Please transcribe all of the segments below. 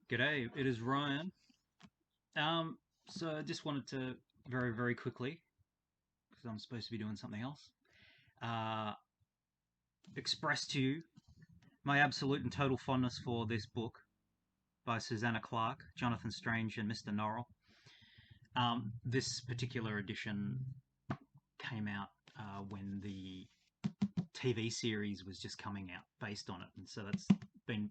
G'day, it is Ryan. So I just wanted to very, very quickly, because I'm supposed to be doing something else, uh, express to you my absolute and total fondness for this book by Susanna Clarke, Jonathan Strange, and Mr. Norrell. This particular edition came out when the TV series was just coming out based on it, and so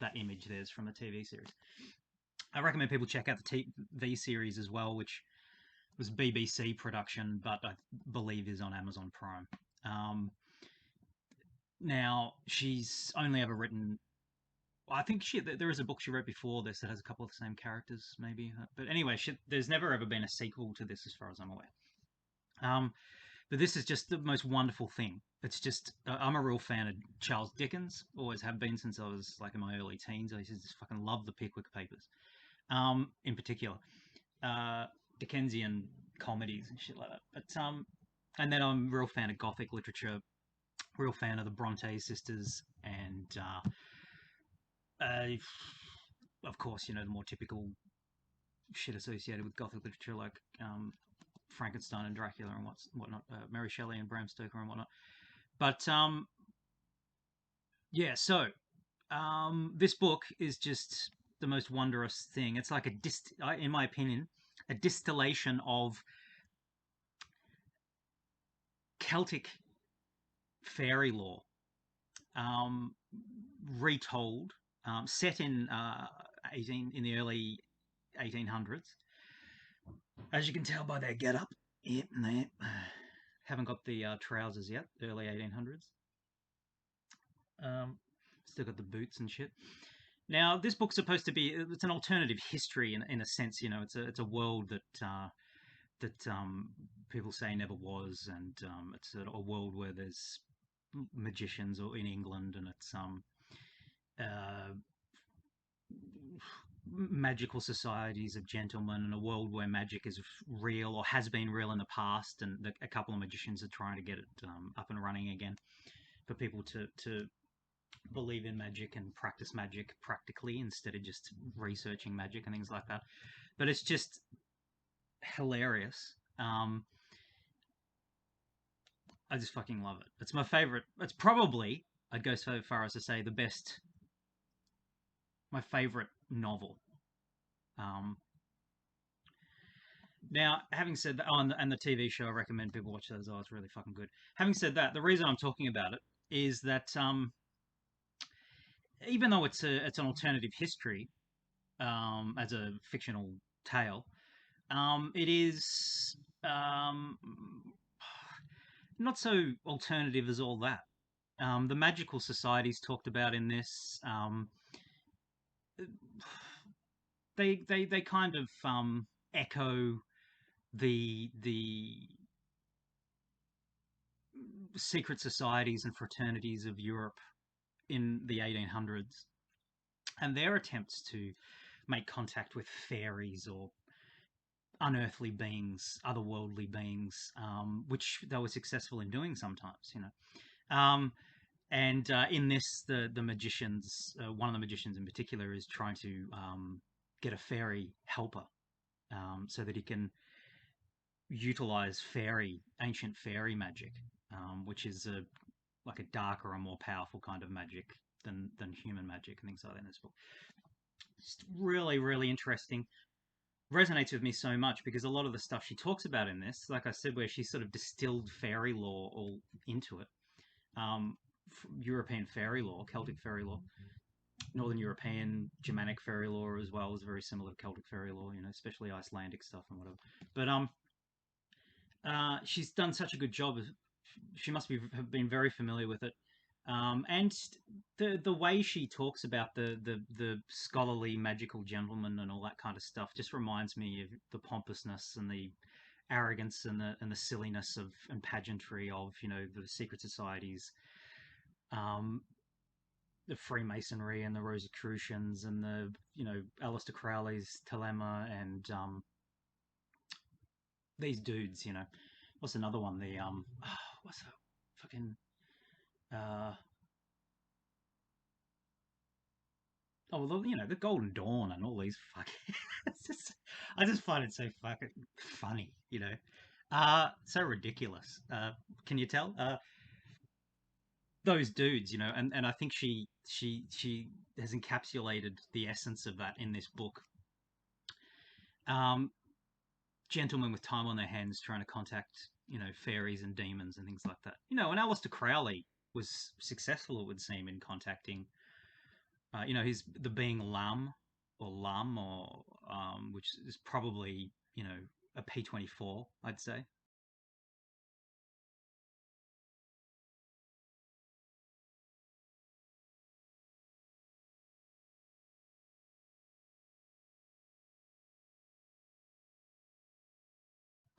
that image there's from the TV series. I recommend people check out the TV series as well, which was BBC production, but I believe is on Amazon Prime. Now she's only ever written. I think there is a book she wrote before this that has a couple of the same characters, maybe. But anyway, there's never ever been a sequel to this, as far as I'm aware. Um, but this is just the most wonderful thing. It's just I'm a real fan of Charles Dickens. Always have been since I was like in my early teens. I used to just fucking love the Pickwick Papers, in particular. Dickensian comedies and shit like that. And then I'm a real fan of Gothic literature, real fan of the Bronte sisters, and of course, the more typical shit associated with Gothic literature, like Frankenstein and Dracula and whatnot, Mary Shelley and Bram Stoker and whatnot. But yeah, so this book is just the most wondrous thing. It's like in my opinion, a distillation of Celtic fairy lore, um, retold, set in in the early 1800s. As you can tell by their get up, yep, they haven't got the trousers yet. Early 1800s. Um, Still got the boots and shit. Now, this book's supposed to be—it's an alternative history in a sense. It's a world that people say never was, and it's a world where there's magicians or in England, and it's uh, magical societies of gentlemen, and a world where magic is real or has been real in the past, and a couple of magicians are trying to get it up and running again for people to believe in magic and practice magic practically instead of just researching magic and things like that. But it's just hilarious. I just fucking love it. It's my favorite. It's probably, I'd go so far as to say, my favorite novel. Um, Now, having said that, and the TV show, I recommend people watch that as well. It's really fucking good. Having said that, the reason I'm talking about it is that even though it's an alternative history as a fictional tale, it is not so alternative as all that. The magical societies talked about in this, they kind of echo the secret societies and fraternities of Europe in the 1800s, and their attempts to make contact with fairies or unearthly beings, otherworldly beings, which they were successful in doing sometimes. And in this, the magicians, one of the magicians in particular, is trying to get a fairy helper, so that he can utilize ancient fairy magic, which is like a darker and more powerful kind of magic than human magic and things like that in this book. It's really, really interesting. Resonates with me so much because a lot of the stuff she talks about in this, like I said, where she sort of distilled fairy lore all into it. Um, European fairy lore, Celtic fairy lore, Northern European, Germanic fairy lore as well is very similar to Celtic fairy lore, especially Icelandic stuff and whatever. But she's done such a good job. She must have been very familiar with it, and the way she talks about the scholarly magical gentleman and all that kind of stuff just reminds me of the pompousness and the arrogance and the silliness of and pageantry of the secret societies, um, the Freemasonry and the Rosicrucians and the Aleister Crowley's Telema and these dudes. What's another one? The what's that fucking uh Oh, well, the Golden Dawn and all these fucking. It's just, I just find it so fucking funny, so ridiculous. Can you tell? Those dudes, and I think she has encapsulated the essence of that in this book. Um, Gentlemen with time on their hands trying to contact, fairies and demons and things like that. And Aleister Crowley was successful, it would seem, in contacting, his the being Lam or Lum or which is probably, a P24, I'd say.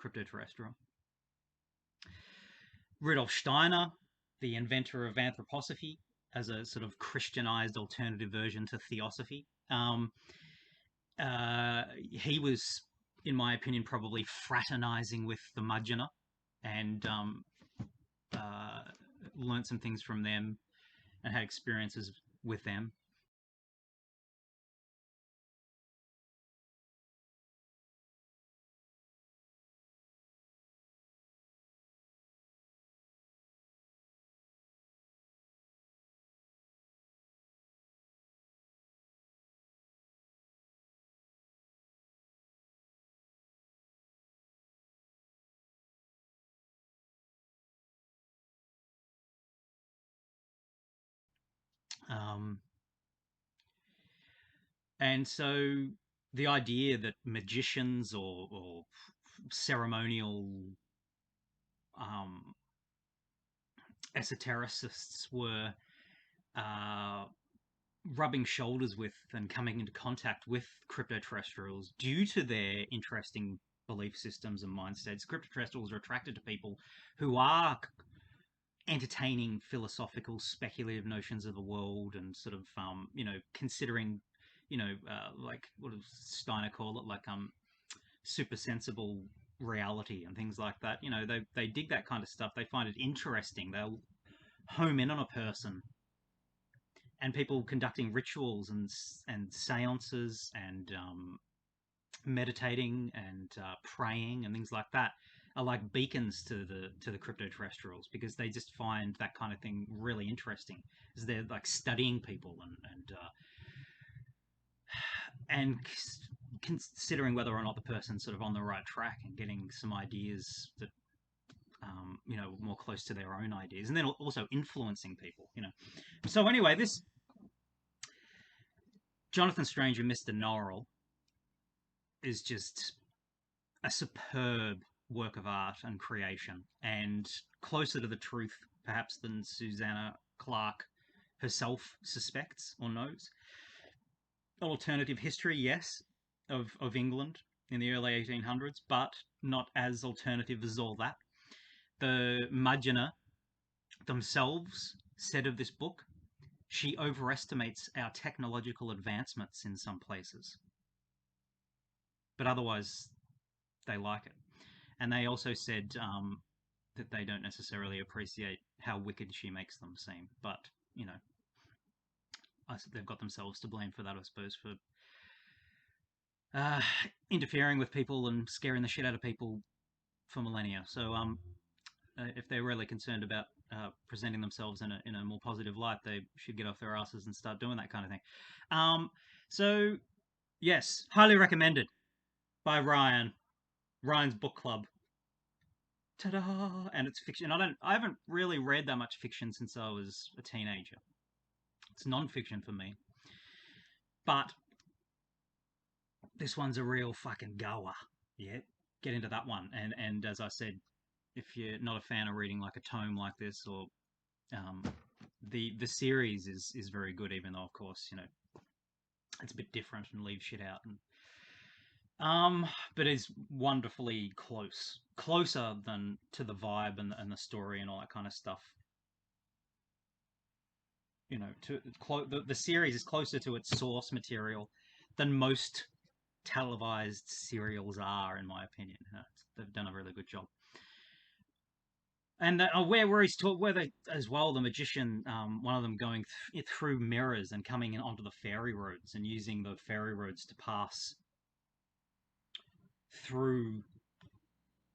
Cryptoterrestrial. Rudolf Steiner, the inventor of anthroposophy, as a sort of Christianized alternative version to theosophy. He was, in my opinion, probably fraternizing with the Mudgener and uh, learned some things from them and had experiences with them. Um, and so the idea that magicians or ceremonial um, esotericists were uh, rubbing shoulders with and coming into contact with cryptoterrestrials due to their interesting belief systems and mind states. Cryptoterrestrials are attracted to people who are entertaining philosophical, speculative notions of the world and sort of, considering, like what does Steiner call it, like super sensible reality and things like that. They dig that kind of stuff. They find it interesting. They'll home in on a person and people conducting rituals and seances and meditating and praying and things like that are like beacons to the crypto terrestrials because they just find that kind of thing really interesting. As they're like studying people and considering whether or not the person's sort of on the right track and getting some ideas that more close to their own ideas, and then also influencing people. So anyway, this Jonathan Strange and Mr. Norrell is just a superb work of art and creation, and closer to the truth, perhaps, than Susanna Clarke herself suspects or knows. An alternative history, yes, of England in the early 1800s, but not as alternative as all that. The Mudgener themselves said of this book, she overestimates our technological advancements in some places, but otherwise they like it. And they also said that they don't necessarily appreciate how wicked she makes them seem. But, you know, they've got themselves to blame for that, I suppose, for uh, interfering with people and scaring the shit out of people for millennia. So, if they're really concerned about presenting themselves in a more positive light, they should get off their asses and start doing that kind of thing. Um, so, yes, highly recommended by Ryan. Ryan's Book Club. Ta-da! And it's fiction. I haven't really read that much fiction since I was a teenager. It's non-fiction for me, but this one's a real fucking goer. Yeah, get into that one. And as I said, if you're not a fan of reading like a tome like this, or um, the series is very good, even though of course it's a bit different and leaves shit out. But it's wonderfully closer than to the vibe and the story and all that kind of stuff. The series is closer to its source material than most televised serials are, in my opinion. They've done a really good job. And where he's taught, where they as well, the magician, one of them going through mirrors and coming in onto the fairy roads and using the fairy roads to pass through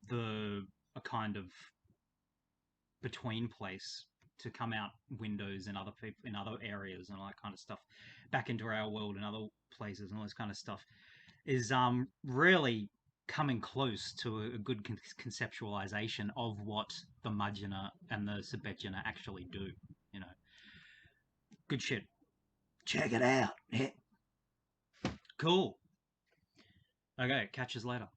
the a kind of between place to come out windows in other people in other areas and all that kind of stuff back into our world and other places and all this kind of stuff is really coming close to a good conceptualization of what the Majina and the Sabetjana actually do. You know, good shit. Check it out. Yeah. Cool. Okay, catch us later.